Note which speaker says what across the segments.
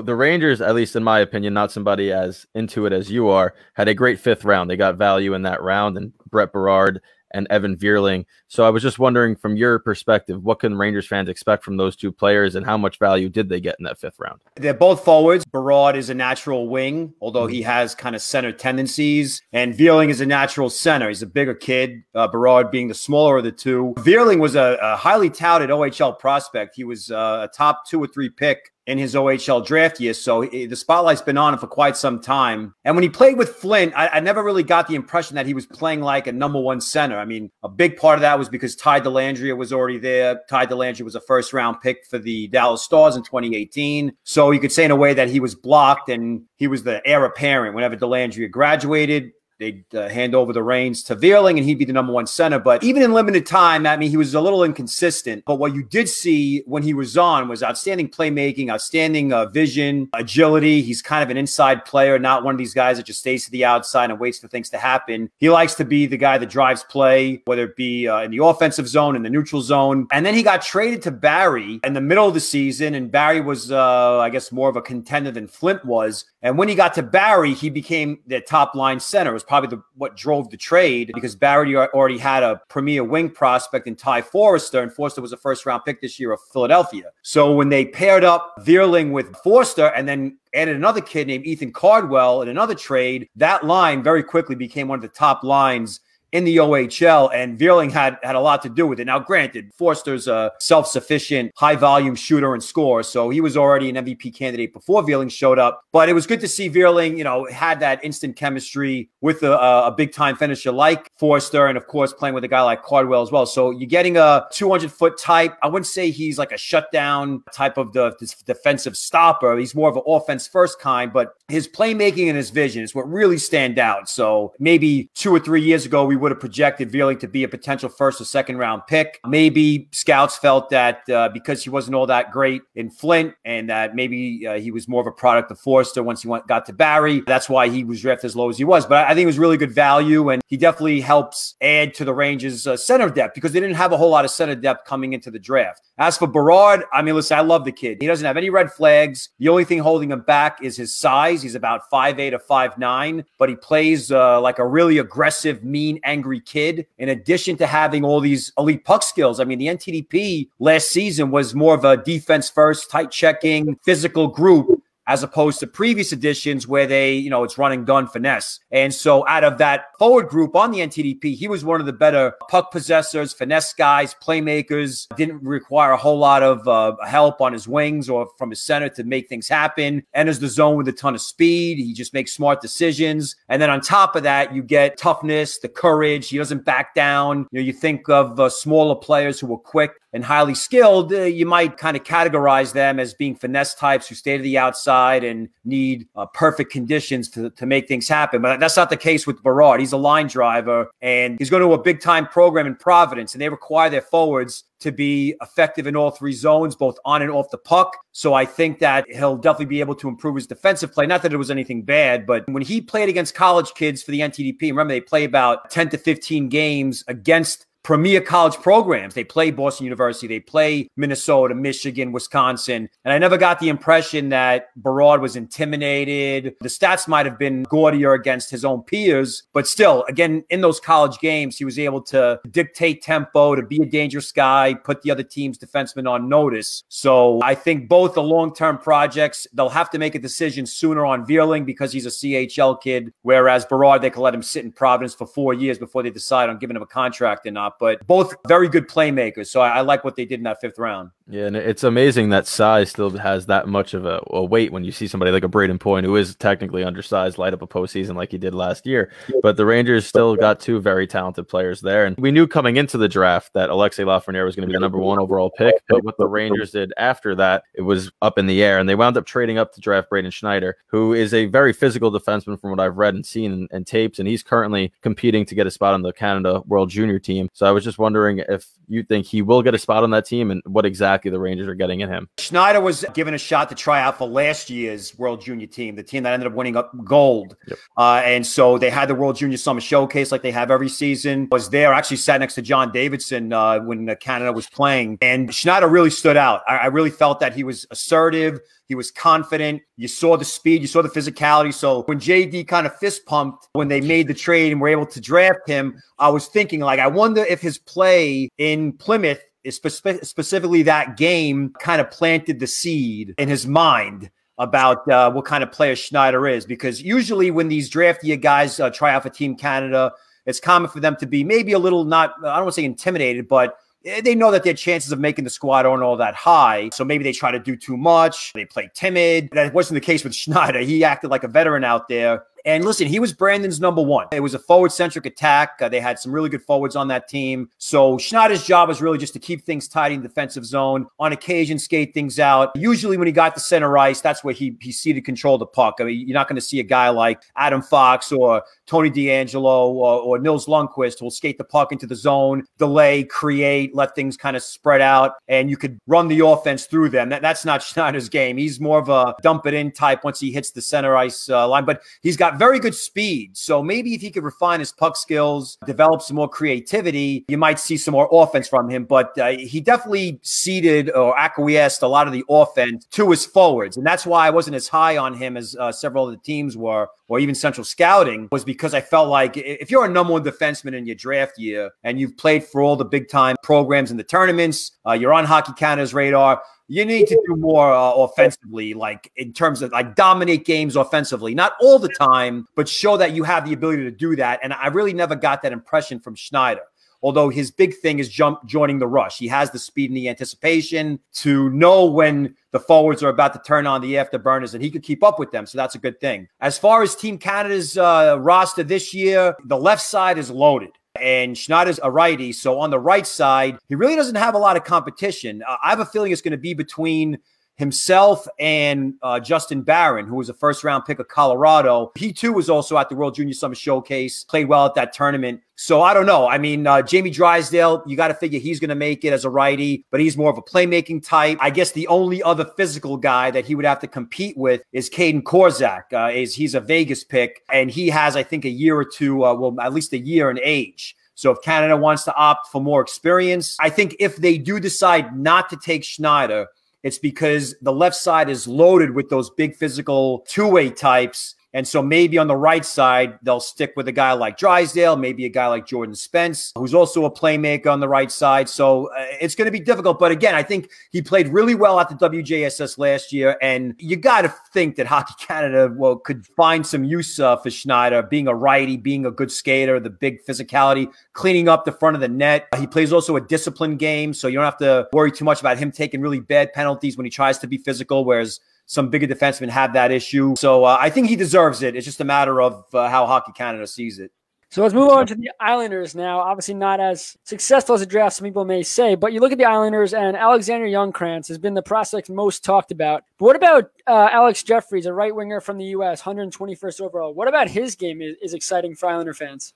Speaker 1: The Rangers, at least in my opinion, not somebody as into it as you are, had a great 5th round. They got value in that round, and Brett Berard and Evan Vierling. So I was just wondering, from your perspective, what can Rangers fans expect from those two players, and how much value did they get in that 5th round?
Speaker 2: They're both forwards. Berard is a natural wing, although he has kind of center tendencies, and Vierling is a natural center. He's a bigger kid, Berard being the smaller of the two. Vierling was a highly touted OHL prospect. He was a top 2 or 3 pick in his OHL draft year, so the spotlight's been on him for quite some time. And when he played with Flint, I never really got the impression that he was playing like a #1 center. I mean, a big part of that was because Ty Dellandrea was already there. Ty Dellandrea was a 1st-round pick for the Dallas Stars in 2018. So you could say in a way that he was blocked, and he was the heir apparent. Whenever Dellandrea graduated, they'd hand over the reins to Vierling, and he'd be the #1 center. But even in limited time, I mean, he was a little inconsistent. But what you did see when he was on was outstanding playmaking, outstanding vision, agility. He's kind of an inside player, not one of these guys that just stays to the outside and waits for things to happen. He likes to be the guy that drives play, whether it be in the offensive zone, in the neutral zone. And then he got traded to Barrie in the middle of the season, and Barrie was, I guess, more of a contender than Flint was. And when he got to Barrie, he became their top-line center. It was probably what drove the trade, because Barrie already had a premier wing prospect in Ty Forrester, and Forrester was a 1st-round pick this year of Philadelphia. So when they paired up Vierling with Forster and then added another kid named Ethan Cardwell in another trade, that line very quickly became one of the top lines in the OHL, and Vierling had a lot to do with it. Now, granted, Forster's a self-sufficient, high-volume shooter and scorer, so he was already an MVP candidate before Vierling showed up. But it was good to see Vierling, had that instant chemistry with a big-time finisher like Forster, and, of course, playing with a guy like Cardwell as well. So you're getting a 200-foot type. I wouldn't say he's like a shutdown type of this defensive stopper. He's more of an offense-first kind, but his playmaking and his vision is what really stand out. So maybe 2 or 3 years ago, we would have projected Vierling to be a potential 1st or 2nd-round pick. Maybe scouts felt that because he wasn't all that great in Flint, and that maybe he was more of a product of Forster once he got to Barrie, that's why he was drafted as low as he was. But I think it was really good value, and he definitely helps add to the Rangers' center depth, because they didn't have a whole lot of center depth coming into the draft. As for Berard, I mean, listen, I love the kid. He doesn't have any red flags. The only thing holding him back is his size. He's about 5'8" or 5'9", but he plays like a really aggressive, mean, angry kid, in addition to having all these elite puck skills. I mean, the NTDP last season was more of a defense-first, tight-checking, physical group, as opposed to previous editions where they, it's running gun finesse. And so out of that forward group on the NTDP, he was one of the better puck possessors, finesse guys, playmakers, didn't require a whole lot of help on his wings or from his center to make things happen. Enters the zone with a ton of speed. He just makes smart decisions. And then on top of that, you get toughness, the courage. He doesn't back down. You think of smaller players who are quick and highly skilled, you might kind of categorize them as being finesse types who stay to the outside and need perfect conditions to make things happen. But that's not the case with Berard. He's a line driver, and he's going to a big-time program in Providence, and they require their forwards to be effective in all 3 zones, both on and off the puck. So I think that he'll definitely be able to improve his defensive play. Not that it was anything bad, but when he played against college kids for the NTDP, remember they play about 10 to 15 games against premier college programs. They play Boston University, they play Minnesota, Michigan, Wisconsin. And I never got the impression that Berard was intimidated. The stats might have been gaudier against his own peers, but still, again, in those college games, he was able to dictate tempo, to be a dangerous guy, put the other team's defensemen on notice. So I think both the long-term projects, they'll have to make a decision sooner on Vierling because he's a CHL kid, whereas Berard, they could let him sit in Providence for 4 years before they decide on giving him a contract or not. But both very good playmakers. So I like what they did in that 5th round.
Speaker 1: Yeah, and it's amazing that size still has that much of a weight when you see somebody like a Braden Point, who is technically undersized, light up a postseason like he did last year. But the Rangers still got 2 very talented players there. And we knew coming into the draft that Alexis LaFreniere was going to be the #1 overall pick. But what the Rangers did after that, it was up in the air. And they wound up trading up to draft Braden Schneider, who is a very physical defenseman from what I've read and seen in tapes. And he's currently competing to get a spot on the Canada World Junior team. So I was just wondering if you think he will get a spot on that team and what exactly the Rangers are getting in him.
Speaker 2: Schneider was given a shot to try out for last year's World Junior team, the team that ended up winning up gold.
Speaker 1: Yep.
Speaker 2: And so they had the World Junior Summer Showcase like they have every season. Was there, actually sat next to John Davidson when Canada was playing. And Schneider really stood out. I really felt that he was assertive, He was confident. You saw the speed. You saw the physicality. So when JD kind of fist pumped when they made the trade and were able to draft him, I was thinking, like, I wonder if his play in Plymouth, specifically that game, kind of planted the seed in his mind about what kind of player Schneider is. Because usually when these draft year guys try out for Team Canada, it's common for them to be maybe a little not, I don't want to say intimidated, but they know that their chances of making the squad aren't all that high. So maybe they try to do too much. They play timid. That wasn't the case with Schneider. He acted like a veteran out there. And listen, he was Brandon's number one. It was a forward-centric attack. They had some really good forwards on that team. So Schneider's job was really just to keep things tight in the defensive zone, on occasion skate things out. Usually when he got to center ice, that's where he ceded control of the puck. I mean, you're not going to see a guy like Adam Fox or Tony DeAngelo or Nils Lundqvist who will skate the puck into the zone, delay, create, let things kind of spread out, and you could run the offense through them. That's not Schneider's game. He's more of a dump it in type once he hits the center ice line, but he's got very good speed. So maybe if he could refine his puck skills, develop some more creativity, you might see some more offense from him. But he definitely ceded or acquiesced a lot of the offense to his forwards. And that's why I wasn't as high on him as several of the teams were, or even Central Scouting, was because I felt like if you're a number one defenseman in your draft year and you've played for all the big time programs in the tournaments, you're on Hockey Canada's radar, you need to do more offensively, like in terms of like dominate games offensively, not all the time, but show that you have the ability to do that. And I really never got that impression from Schneider. Although his big thing is joining the rush. He has the speed and the anticipation to know when the forwards are about to turn on the afterburners, and he could keep up with them. So that's a good thing. As far as Team Canada's roster this year, the left side is loaded. And Schneider's a righty. So on the right side, he really doesn't have a lot of competition. I have a feeling it's going to be between himself and Justin Barron, who was a first-round pick of Colorado. He, too, was also at the World Junior Summer Showcase, played well at that tournament. So I don't know. I mean, Jamie Drysdale, you got to figure he's going to make it as a righty, but he's more of a playmaking type. I guess the only other physical guy that he would have to compete with is Caden Korzak. He's a Vegas pick, and he has, I think, a year or two, well, at least a year in age. So if Canada wants to opt for more experience, I think if they do decide not to take Schneider, it's because the left side is loaded with those big physical two-way types. And so maybe on the right side, they'll stick with a guy like Drysdale, maybe a guy like Jordan Spence, who's also a playmaker on the right side. So it's going to be difficult. But again, I think he played really well at the WJSS last year. And you got to think that Hockey Canada could find some use for Schneider, being a righty, being a good skater, the big physicality, cleaning up the front of the net. He plays also a disciplined game, so you don't have to worry too much about him taking really bad penalties when he tries to be physical, whereas some bigger defensemen have that issue. So I think he deserves it. It's just a matter of how Hockey Canada sees it.
Speaker 3: So let's move on to the Islanders now. Obviously not as successful as a draft, some people may say, but you look at the Islanders and Alexander Youngkrantz has been the prospect most talked about. But what about Alex Jeffries, a right winger from the U.S., 121st overall? What about his game is exciting for Islander fans?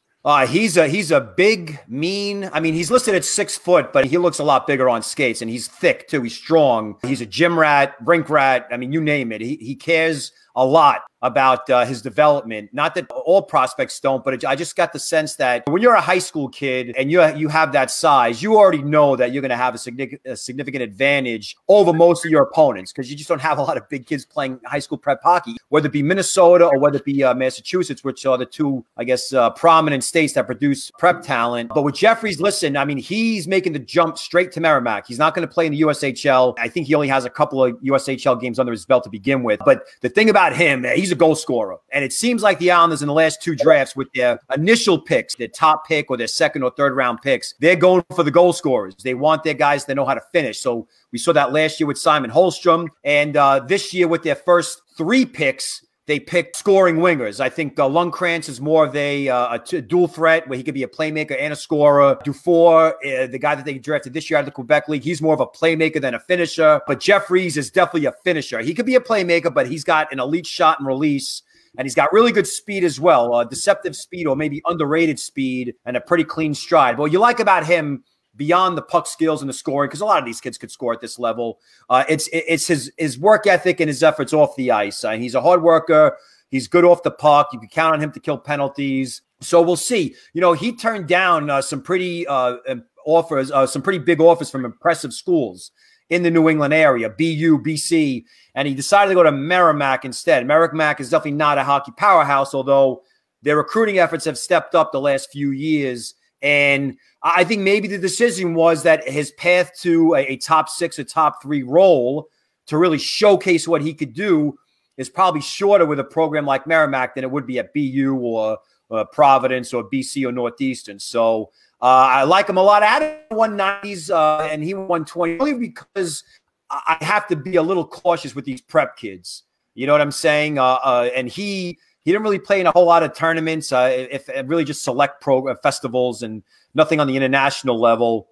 Speaker 2: He's a big, mean. I mean, he's listed at 6 foot, but he looks a lot bigger on skates, and he's thick too. He's strong. He's a gym rat, rink rat. I mean, you name it. He cares a lot about his development. Not that all prospects don't, but I just got the sense that when you're a high school kid and you have that size, you already know that you're going to have a significant advantage over most of your opponents because you just don't have a lot of big kids playing high school prep hockey, whether it be Minnesota or whether it be Massachusetts, which are the two, I guess, prominent states that produce prep talent. But with Jeffries, listen, I mean, he's making the jump straight to Merrimack. He's not going to play in the USHL. I think he only has a couple of USHL games under his belt to begin with. But the thing about him, he's a goal scorer. And it seems like the Islanders in the last two drafts with their initial picks, their top pick or their second or third round picks, they're going for the goal scorers. They want their guys that know how to finish. So we saw that last year with Simon Holmstrom. And this year with their first 3 picks, they picked scoring wingers. I think Lundqvist is more of a dual threat where he could be a playmaker and a scorer. Dufour, the guy that they drafted this year out of the Quebec League, he's more of a playmaker than a finisher. But Jeffries is definitely a finisher. He could be a playmaker, but he's got an elite shot and release. And he's got really good speed as well, deceptive speed or maybe underrated speed and a pretty clean stride. But what you like about him beyond the puck skills and the scoring, because a lot of these kids could score at this level, it's his work ethic and his efforts off the ice. He's a hard worker. He's good off the puck. You can count on him to kill penalties. So we'll see. You know, he turned down some pretty offers, some pretty big offers from impressive schools. in the New England area, BU, BC, and he decided to go to Merrimack instead. Merrimack is definitely not a hockey powerhouse, although their recruiting efforts have stepped up the last few years. And I think maybe the decision was that his path to a top 6 or top 3 role to really showcase what he could do is probably shorter with a program like Merrimack than it would be at BU or Providence or BC or Northeastern. So I like him a lot. I had him in 190s and he won 120 only because I have to be a little cautious with these prep kids. You know what I'm saying? And he didn't really play in a whole lot of tournaments, if really just select festivals and nothing on the international level.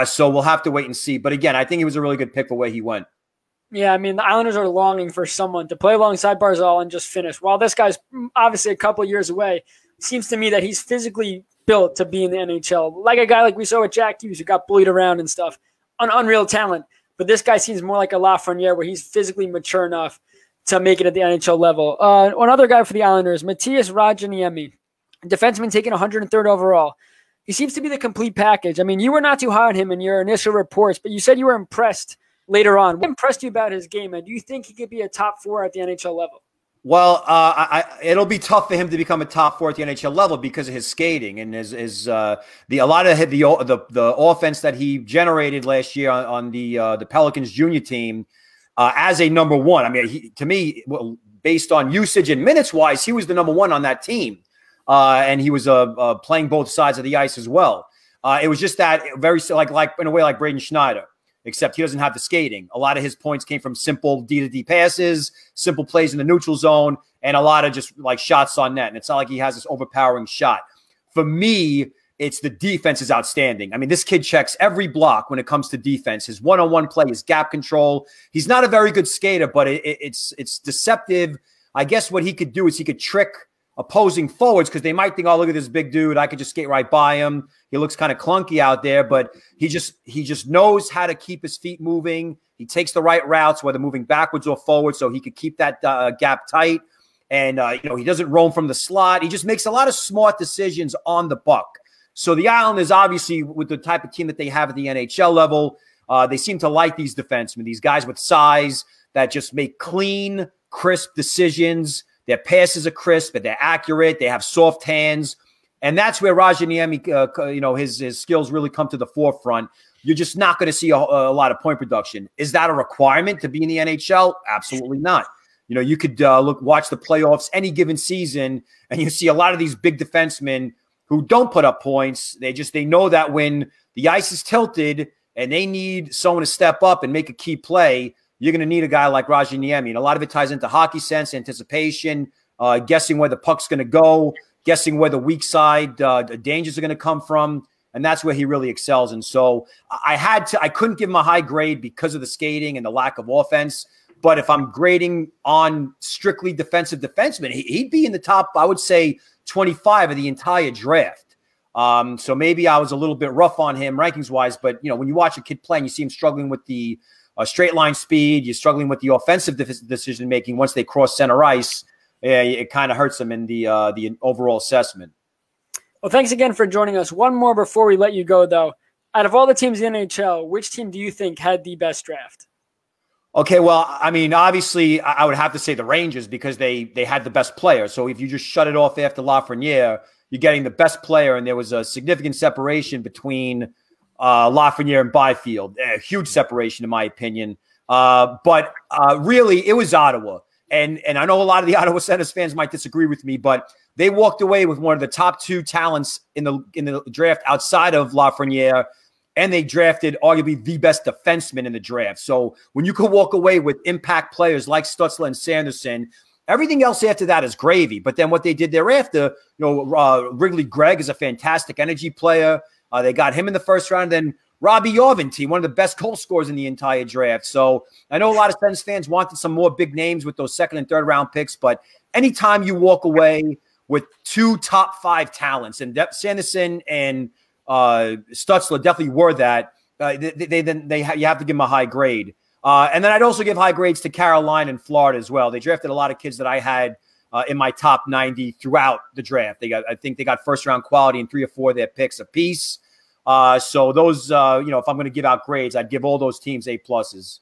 Speaker 2: So we'll have to wait and see. But again, I think he was a really good pick for where he went.
Speaker 3: Yeah, I mean, the Islanders are longing for someone to play alongside Barzal and just finish. While this guy's obviously a couple of years away, it seems to me that he's physically built to be in the NHL. Like a guy like we saw with Jack Hughes who got bullied around and stuff. An unreal talent. But this guy seems more like a LaFreniere where he's physically mature enough to make it at the NHL level. Another guy for the Islanders, Matias Rajaniemi, defenseman taken 103rd overall. He seems to be the complete package. I mean, you were not too high on him in your initial reports, but you said you were impressed later on. What impressed you about his game, and do you think he could be a top 4 at the NHL level?
Speaker 2: Well, it'll be tough for him to become a top 4 at the NHL level because of his skating and a lot of the offense that he generated last year on the Pelicans junior team as a number 1. I mean, to me, based on usage and minutes wise, he was the number 1 on that team, and he was playing both sides of the ice as well. It was just that very like in a way like Braden Schneider. Except he doesn't have the skating. A lot of his points came from simple D-to-D passes, simple plays in the neutral zone, and a lot of just like shots on net. And it's not like he has this overpowering shot. For me, it's the defense is outstanding. I mean, this kid checks every block when it comes to defense. His one-on-one play, his gap control. He's not a very good skater, but it's deceptive. I guess what he could do is he could trick opposing forwards because they might think, oh, look at this big dude. I could just skate right by him. He looks kind of clunky out there, but he just knows how to keep his feet moving. He takes the right routes, whether moving backwards or forward, so he could keep that gap tight. And, he doesn't roam from the slot. He just makes a lot of smart decisions on the puck. So the Islanders, obviously, with the type of team that they have at the NHL level, they seem to like these defensemen, these guys with size that just make clean, crisp decisions. Their passes are crisp, but they're accurate. They have soft hands. And that's where Rajaniemi, his skills really come to the forefront. You're just not going to see a lot of point production. Is that a requirement to be in the NHL? Absolutely not. You could watch the playoffs any given season, and you see a lot of these big defensemen who don't put up points. They know that when the ice is tilted and they need someone to step up and make a key play, you're going to need a guy like Rajaniemi. And a lot of it ties into hockey sense, anticipation, guessing where the puck's going to go, guessing where the weak side dangers are going to come from. And that's where he really excels. And so I couldn't give him a high grade because of the skating and the lack of offense. But if I'm grading on strictly defensive defensemen, he'd be in the top, I would say, 25 of the entire draft. So maybe I was a little bit rough on him rankings-wise. But, when you watch a kid play and you see him struggling with the straight line speed, you're struggling with the offensive decision making once they cross center ice. Yeah, it kind of hurts them in the overall assessment.
Speaker 3: Well, thanks again for joining us. One more before we let you go, though. Out of all the teams in the NHL, which team do you think had the best draft?
Speaker 2: Okay, well, I mean, obviously, I would have to say the Rangers because they had the best player. So if you just shut it off after Lafreniere, you're getting the best player, and there was a significant separation between Lafreniere and Byfield. A huge separation, in my opinion. But really, it was Ottawa. And I know a lot of the Ottawa Senators fans might disagree with me, but they walked away with one of the top 2 talents in the draft outside of Lafreniere, and they drafted arguably the best defenseman in the draft. So when you could walk away with impact players like Stutzler and Sanderson, everything else after that is gravy. But then what they did thereafter, Wrigley Gregg is a fantastic energy player. They got him in the first round. Then Robbie Jorventi, one of the best goal scorers in the entire draft. So I know a lot of Sens fans wanted some more big names with those second and third round picks, but anytime you walk away with 2 top 5 talents, and Sanderson and Stutzler definitely were that, you have to give them a high grade. And then I'd also give high grades to Carolina and Florida as well. They drafted a lot of kids that I had in my top 90 throughout the draft. I think they got first round quality in 3 or 4 of their picks apiece. So those, if I'm going to give out grades, I'd give all those teams A pluses.